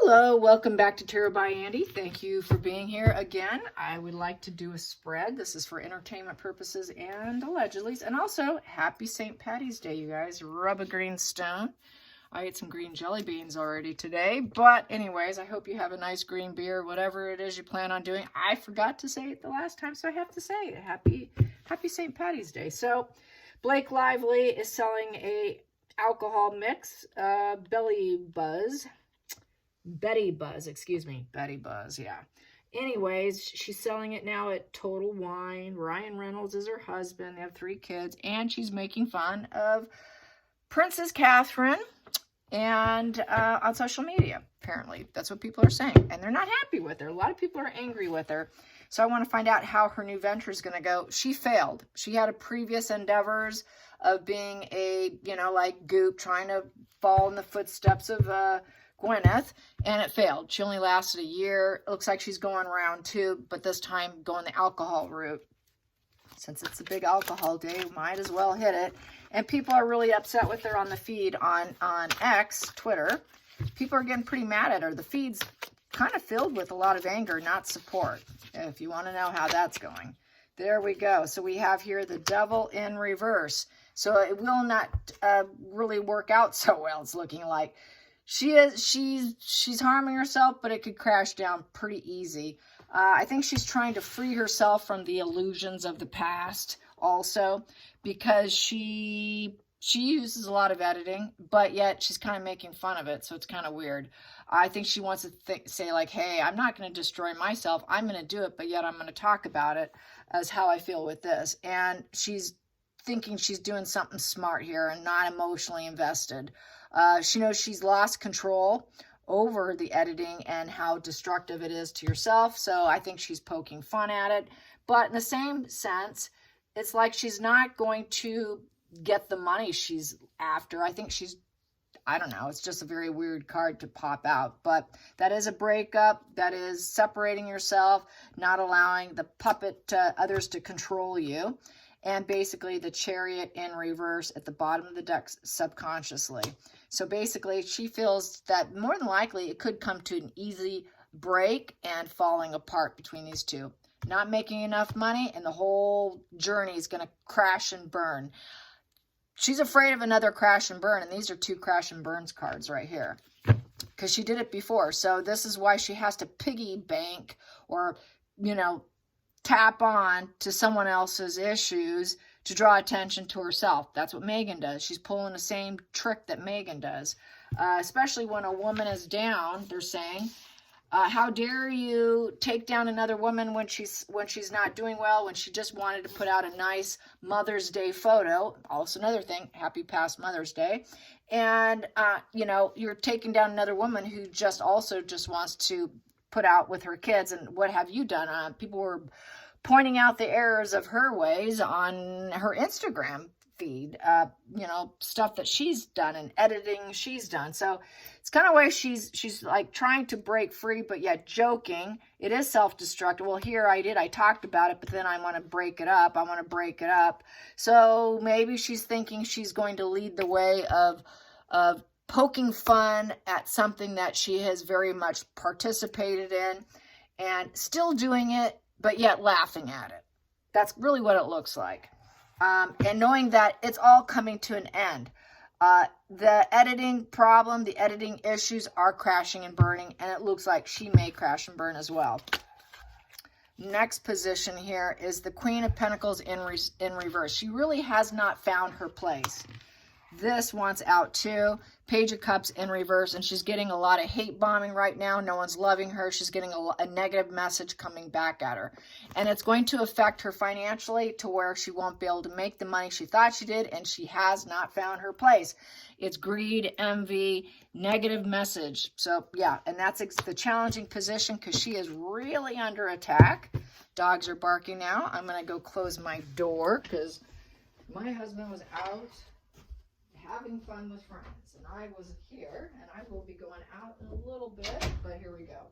Hello, welcome back to Tarot by Andy. Thank you for being here again. I would like to do a spread. This is for entertainment purposes and allegedly. And also, happy St. Patty's Day, you guys. Rub a green stone. I ate some green jelly beans already today. But anyways, I hope you have a nice green beer, whatever it is you plan on doing. I forgot to say it the last time, so I have to say it. Happy St. Patty's Day. So, Blake Lively is selling a alcohol mix, Betty Buzz, yeah. Anyways, she's selling it now at Total Wine. Ryan Reynolds is her husband. They have 3 kids, and she's making fun of Princess Catherine and on social media, apparently. That's what people are saying, and they're not happy with her. A lot of people are angry with her. So I want to find out how her new venture is going to go. She failed. She had a previous endeavors of being a, like Goop, trying to fall in the footsteps of Gwyneth, and it failed. She only lasted a year. It looks like she's going round 2, but this time going the alcohol route. Since it's a big alcohol day, might as well hit it. And people are really upset with her on the feed on X, Twitter. People are getting pretty mad at her. The feed's kind of filled with a lot of anger, not support, if you want to know how that's going. There we go. So we have here the devil in reverse. So it will not really work out so well, it's looking like. She's harming herself, but it could crash down pretty easy. I think she's trying to free herself from the illusions of the past also, because she uses a lot of editing, but yet she's kind of making fun of it, so it's kind of weird. I think she wants to say like, hey, I'm not going to destroy myself. I'm going to do it, but yet I'm going to talk about it as how I feel with this. And she's thinking she's doing something smart here and not emotionally invested. She knows she's lost control over the editing and how destructive it is to yourself. So I think she's poking fun at it. But in the same sense, it's like she's not going to get the money she's after. I think I don't know. It's just a very weird card to pop out. But that is a breakup. That is separating yourself, not allowing the puppet others to control you. And basically the Chariot in reverse at the bottom of the deck subconsciously. So basically she feels that more than likely it could come to an easy break and falling apart between these two. Not making enough money, and the whole journey is going to crash and burn. She's afraid of another crash and burn, and these are 2 crash and burns cards right here. Because she did it before. So this is why she has to piggy bank or, tap on to someone else's issues to draw attention to herself. That's what Megan does. She's pulling the same trick that Megan does. Especially when a woman is down, they're saying, how dare you take down another woman when she's not doing well, when she just wanted to put out a nice Mother's Day photo. Also another thing, happy past Mother's Day. And, you're taking down another woman who just wants to put out with her kids. And what have you done? People were pointing out the errors of her ways on her Instagram feed, stuff that she's done and editing she's done. So it's kind of way she's like trying to break free, but yet joking. It is self-destructive. Well, here I talked about it, but then I want to break it up. So maybe she's thinking she's going to lead the way of poking fun at something that she has very much participated in and still doing it, but yet laughing at it. That's really what it looks like. And knowing that it's all coming to an end. The editing problem, the editing issues are crashing and burning, and it looks like she may crash and burn as well. Next position here is the Queen of Pentacles in reverse. She really has not found her place. This wants out too. Page of Cups in reverse, and she's getting a lot of hate bombing right now. No one's loving her. She's getting a negative message coming back at her. And it's going to affect her financially to where she won't be able to make the money she thought she did, and she has not found her place. It's greed, envy, negative message. So, yeah, and that's the challenging position because she is really under attack. Dogs are barking now. I'm going to go close my door because my husband was out having fun with friends, and I was here, and I will be going out in a little bit, but here we go.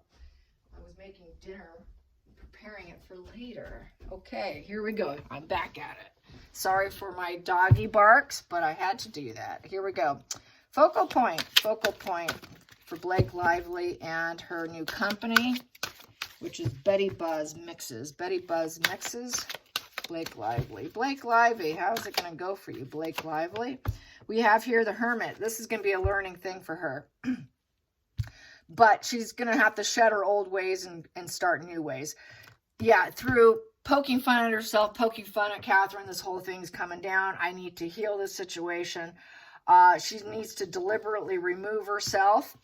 I was making dinner, preparing it for later. Okay, here we go. I'm back at it. Sorry for my doggy barks, but I had to do that. Here we go. Focal point for Blake Lively and her new company, which is Betty Buzz Mixes. Betty Buzz Mixes, Blake Lively. Blake Lively, how's it going to go for you, Blake Lively? We have here the Hermit. This is going to be a learning thing for her. But she's going to have to shed her old ways and start new ways. Yeah, through poking fun at herself, poking fun at Catherine, this whole thing's coming down. I need to heal this situation. She needs to deliberately remove herself.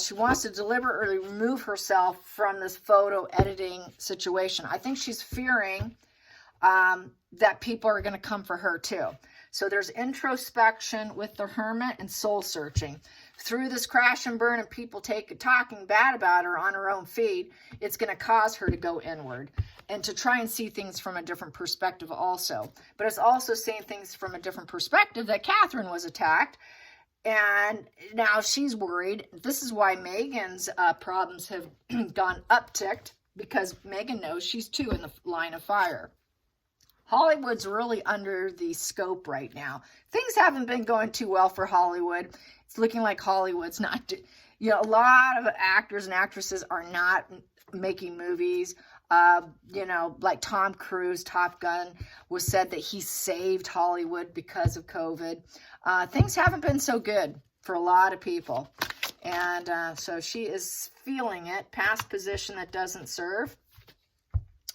She wants to deliberately remove herself from this photo editing situation. I think she's fearing that people are going to come for her too. So there's introspection with the Hermit and soul searching. Through this crash and burn and people talking bad about her on her own feed, it's going to cause her to go inward and to try and see things from a different perspective also. But it's also seeing things from a different perspective that Catherine was attacked. And now she's worried. This is why Megan's problems have gone upticked, because Megan knows she's too in the line of fire. Hollywood's really under the scope right now. Things haven't been going too well for Hollywood. It's looking like Hollywood's not, a lot of actors and actresses are not making movies. Like Tom Cruise, Top Gun, was said that he saved Hollywood because of COVID. Things haven't been so good for a lot of people. And so she is feeling it. Past position that doesn't serve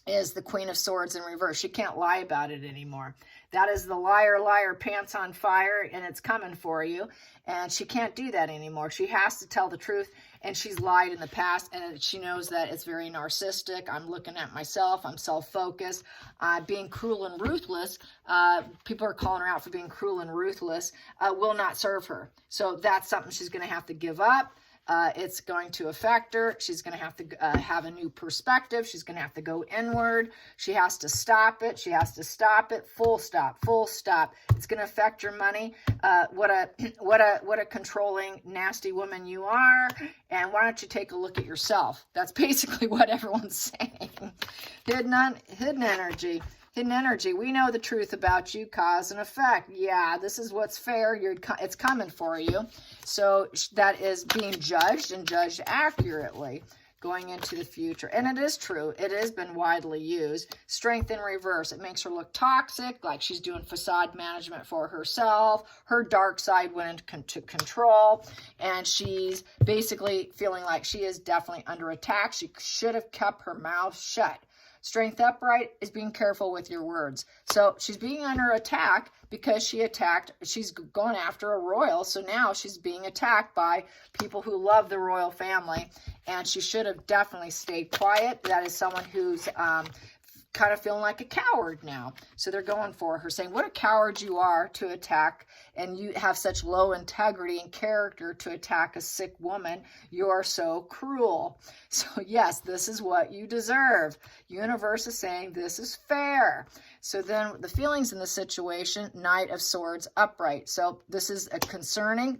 is the Queen of Swords in reverse. She can't lie about it anymore. That is the liar, liar, pants on fire, and it's coming for you. And she can't do that anymore. She has to tell the truth, and she's lied in the past, and she knows that it's very narcissistic. I'm looking at myself. I'm self-focused. Being cruel and ruthless, people are calling her out for being cruel and ruthless, will not serve her. So that's something she's going to have to give up. It's going to affect her. She's going to have to have a new perspective. She's going to have to go inward. She has to stop it. She has to stop it. Full stop. Full stop. It's going to affect your money. What a controlling, nasty woman you are. And why don't you take a look at yourself? That's basically what everyone's saying. Hidden energy. Hidden energy. We know the truth about you, cause and effect. Yeah, this is what's fair. It's coming for you. So that is being judged and judged accurately going into the future. And it is true. It has been widely used. Strength in reverse. It makes her look toxic, like she's doing facade management for herself. Her dark side went into control. And she's basically feeling like she is definitely under attack. She should have kept her mouth shut. Strength upright is being careful with your words. So she's being under attack because she's going after a royal. So now she's being attacked by people who love the royal family. And she should have definitely stayed quiet. That is someone who's kind of feeling like a coward now. So they're going for her, saying, what a coward you are to attack, and you have such low integrity and character to attack a sick woman. You're so cruel. So yes, this is what you deserve. Universe is saying this is fair. So then the feelings in the situation, Knight of Swords upright. So this is a concerning.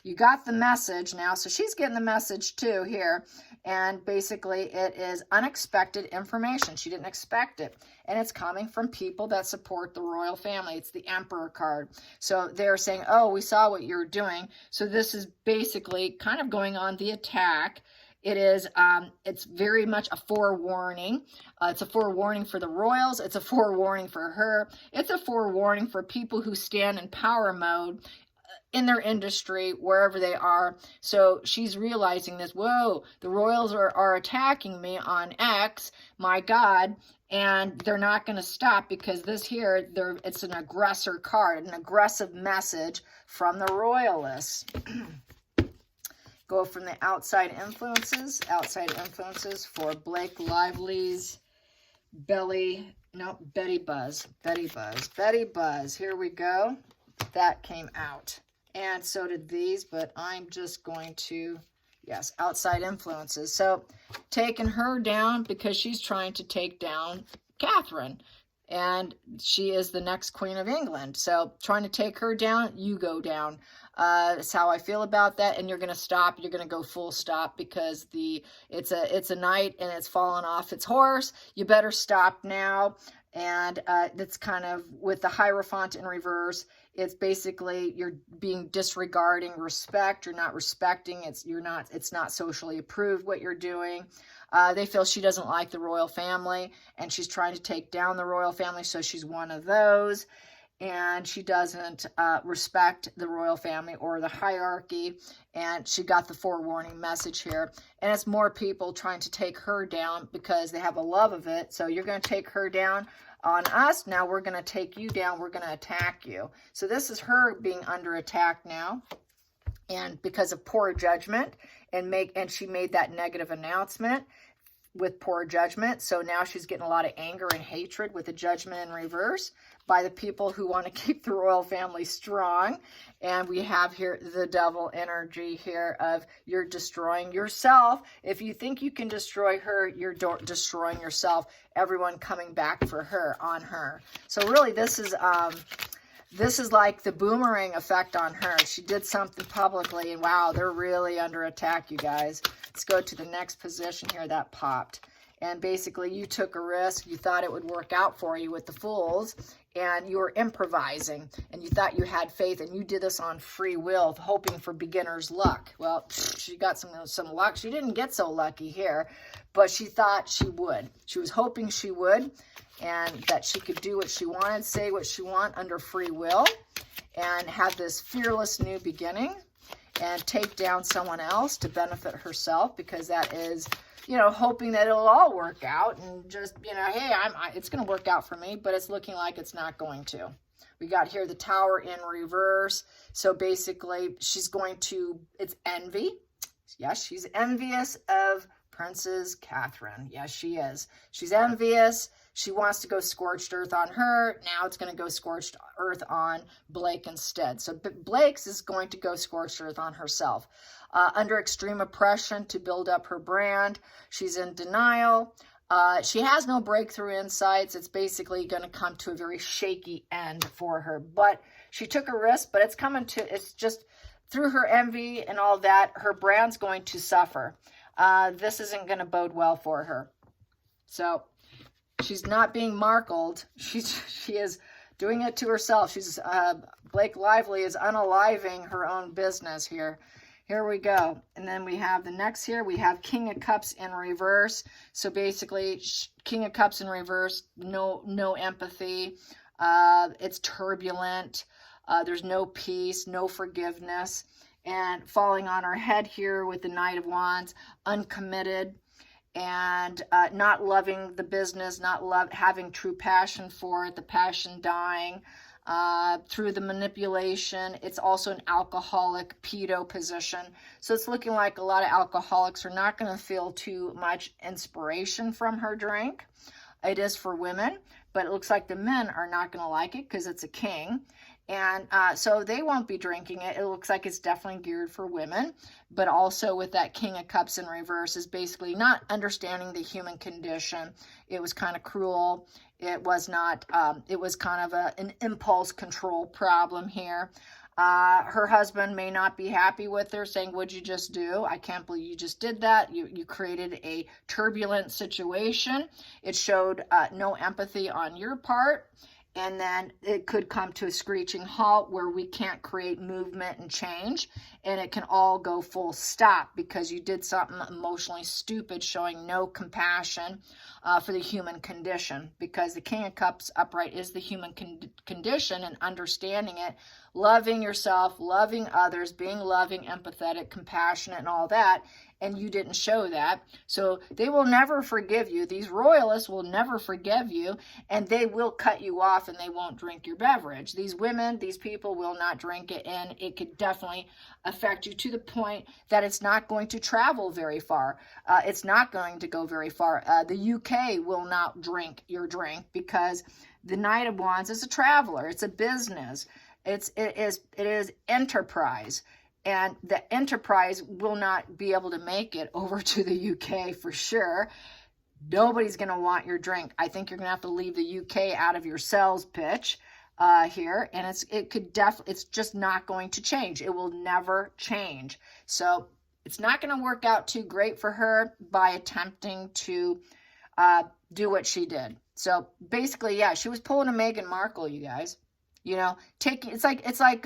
You got the message now. So she's getting the message too here. And basically it is unexpected information. She didn't expect it. And it's coming from people that support the royal family. It's the Emperor card. So they're saying, oh, we saw what you're doing. So this is basically kind of going on the attack. It is, it's very much a forewarning. It's a forewarning for the royals. It's a forewarning for her. It's a forewarning for people who stand in power mode in their industry, wherever they are. So she's realizing this, whoa, the royals are attacking me on X, my God, and they're not going to stop because this here, it's an aggressor card, an aggressive message from the royalists. Go from the outside influences for Blake Lively's Betty Buzz. Betty Buzz, here we go. That came out. And so did these, but I'm just going to, yes, outside influences. So taking her down because she's trying to take down Catherine. And she is the next Queen of England. So trying to take her down, you go down. That's how I feel about that. And you're going to stop. You're going to go full stop because it's a knight and it's fallen off its horse. You better stop now. And it's kind of with the Hierophant in reverse. It's basically you're being disregarding respect. You're not respecting. It's not socially approved what you're doing. They feel she doesn't like the royal family, and she's trying to take down the royal family, so she's one of those. And she doesn't respect the royal family or the hierarchy, and she got the forewarning message here. And it's more people trying to take her down because they have a love of it. So you're going to take her down on us, now we're going to take you down, we're going to attack you. So this is her being under attack now, and because of poor judgment, and she made that negative announcement with poor judgment. So now she's getting a lot of anger and hatred with the judgment in reverse by the people who want to keep the royal family strong. And we have here the devil energy here of you're destroying yourself. If you think you can destroy her, you're destroying yourself. Everyone coming back for her, on her. So really this is like the boomerang effect on her. She did something publicly, and wow, they're really under attack, you guys. Let's go to the next position here that popped. And basically, you took a risk. You thought it would work out for you with the Fools, and you were improvising, and you thought you had faith, and you did this on free will, hoping for beginner's luck. Well, she got some luck. She didn't get so lucky here, but she thought she would. She was hoping she would, and that she could do what she wanted, say what she wanted under free will, and have this fearless new beginning, and take down someone else to benefit herself, because that is, you know, hoping that it'll all work out, and just, you know, hey, it's going to work out for me, but it's looking like it's not going to. We got here the Tower in reverse. So basically, she's going to, it's envy. Yes, she's envious of Princess Catherine. Yes, she is. She's envious. She wants to go scorched earth on her. Now it's going to go scorched earth on Blake instead. So Blake's is going to go scorched earth on herself. Under extreme oppression to build up her brand. She's in denial. She has no breakthrough insights. It's basically going to come to a very shaky end for her. But she took a risk, but it's just through her envy and all that, her brand's going to suffer. This isn't going to bode well for her. So she's not being markled. She is doing it to herself. Blake Lively is unaliving her own business here. Here we go. And then we have the next here. We have King of Cups in reverse. So basically, King of Cups in reverse, no empathy. It's turbulent. There's no peace, no forgiveness. And falling on her head here with the Knight of Wands, uncommitted. And not loving the business, not having true passion for it, the passion dying through the manipulation. It's also an alcoholic pedo position. So it's looking like a lot of alcoholics are not going to feel too much inspiration from her drink. It is for women, but it looks like the men are not going to like it because it's a king. And so they won't be drinking it. It looks like it's definitely geared for women. But also with that King of Cups in reverse is basically not understanding the human condition. It was kind of cruel. It was not, it was kind of an impulse control problem here. Her husband may not be happy with her, saying, what'd you just do? I can't believe you just did that. You created a turbulent situation. It showed no empathy on your part. And then it could come to a screeching halt where we can't create movement and change. And it can all go full stop because you did something emotionally stupid, showing no compassion for the human condition. Because the King of Cups upright is the human condition, and understanding it, loving yourself, loving others, being loving, empathetic, compassionate, and all that. And you didn't show that. So they will never forgive you. These royalists will never forgive you, and they will cut you off, and they won't drink your beverage. These women, these people will not drink it, and it could definitely affect you to the point that it's not going to travel very far. It's not going to go very far. The UK will not drink your drink because the Knight of Wands is a traveler. It's a business. It is enterprise. And the enterprise will not be able to make it over to the UK for sure. Nobody's going to want your drink. I think you're going to have to leave the UK out of your sales pitch here. And it's just not going to change. It will never change. So it's not going to work out too great for her by attempting to do what she did. So basically, yeah, she was pulling a Meghan Markle, you guys. You know, it's like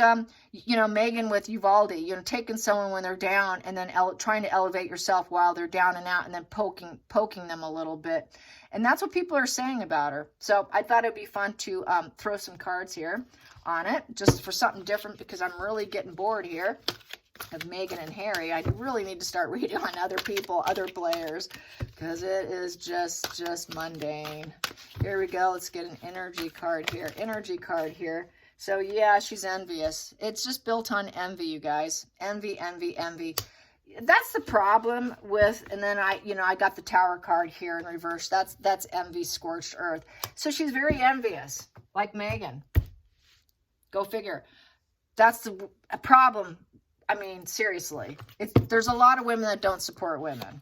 you know, Megan with Uvalde, you know, taking someone when they're down and then trying to elevate yourself while they're down and out, and then poking them a little bit. And that's what people are saying about her. So I thought it'd be fun to throw some cards here on it, just for something different, because I'm really getting bored here of Meghan and Harry. I really need to start reading on other people, other players, because it is just mundane. Here we go. Let's get an energy card here. Energy card here. So yeah, she's envious. It's just built on envy, you guys. Envy, envy, envy. That's the problem with, and then I got the Tower card here in reverse. That's envy, scorched earth. So she's very envious, like Meghan. Go figure. That's a problem. I mean, seriously, there's a lot of women that don't support women.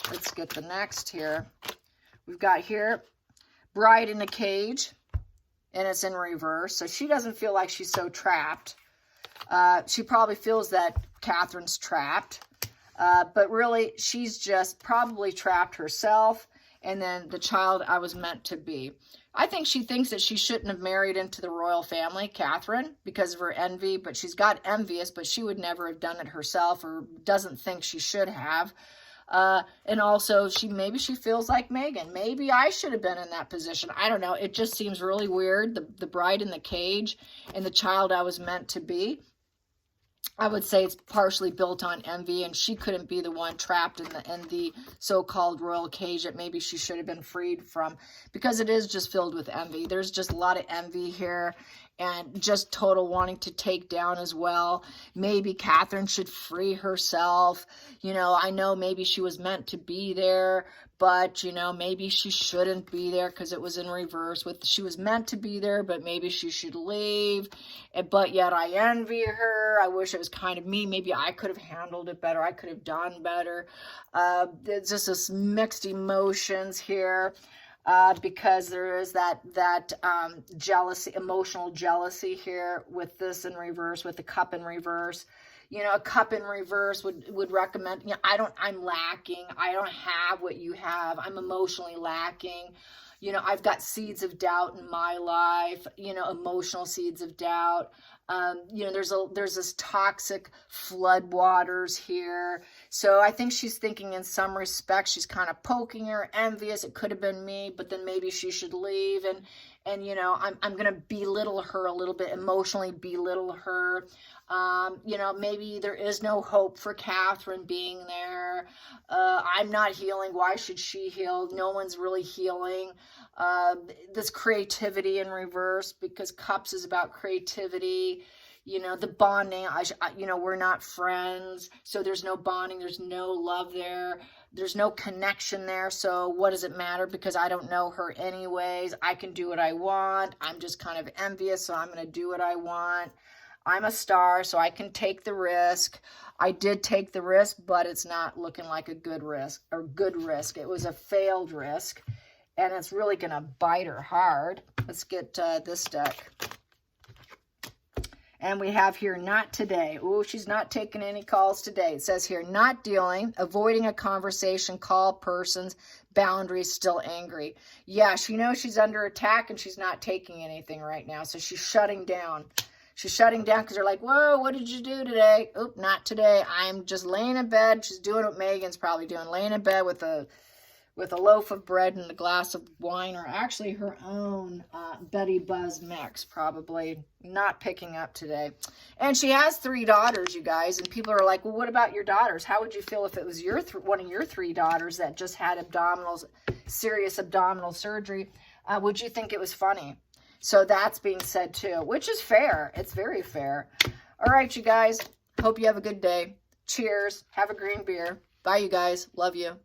Let's get the next here. We've got here, Bride in a Cage, and it's in reverse. So she doesn't feel like she's so trapped. She probably feels that Catherine's trapped. But really, she's just probably trapped herself. And then the child I was meant to be. I think she thinks that she shouldn't have married into the royal family, Catherine, because of her envy. But she's got envious, but she would never have done it herself, or doesn't think she should have. And also, maybe she feels like Meghan. Maybe I should have been in that position. I don't know. It just seems really weird. The bride in the cage and the child I was meant to be. I would say it's partially built on envy, and she couldn't be the one trapped in the so-called royal cage that maybe she should have been freed from, because it is just filled with envy. There's just a lot of envy here, and just total wanting to take down as well. Maybe Catherine should free herself. You know, I know maybe she was meant to be there, but, you know, maybe she shouldn't be there because it was in reverse. She was meant to be there, but maybe she should leave. But yet I envy her. I wish it was kind of me. Maybe I could have handled it better. I could have done better. There's just this mixed emotions here. Because there is that jealousy, emotional jealousy here with this in reverse, with the cup in reverse. You know, a cup in reverse would recommend, you know, I'm lacking. I don't have what you have. I'm emotionally lacking. You know, I've got seeds of doubt in my life, you know, emotional seeds of doubt. You know, there's this toxic flood waters here. So I think she's thinking in some respects, she's kind of poking her, envious. It could have been me, but then maybe she should leave. And you know, I'm going to belittle her a little bit, emotionally belittle her. You know, maybe there is no hope for Catherine being there. I'm not healing. Why should she heal? No one's really healing. This creativity in reverse, because cups is about creativity. You know, the bonding, you know, we're not friends. So there's no bonding. There's no love there. There's no connection there. So what does it matter? Because I don't know her anyways. I can do what I want. I'm just kind of envious. So I'm going to do what I want. I'm a star, so I can take the risk. I did take the risk, but it's not looking like a good risk or good risk. It was a failed risk, and it's really going to bite her hard. Let's get this deck. And we have here, not today. Ooh, she's not taking any calls today. It says here, not dealing, avoiding a conversation, call, persons, boundaries, still angry. Yeah, she knows she's under attack, and she's not taking anything right now, so she's shutting down. She's shutting down because they're like, whoa, what did you do today? Oop, not today. I'm just laying in bed. She's doing what Megan's probably doing, laying in bed with a loaf of bread and a glass of wine, or actually her own Betty Buzz mix, probably not picking up today. And she has 3 daughters, you guys, and people are like, well, what about your daughters? How would you feel if it was one of your 3 daughters that just had serious abdominal surgery? Would you think it was funny? So that's being said too, which is fair. It's very fair. All right, you guys. Hope you have a good day. Cheers. Have a green beer. Bye, you guys. Love you.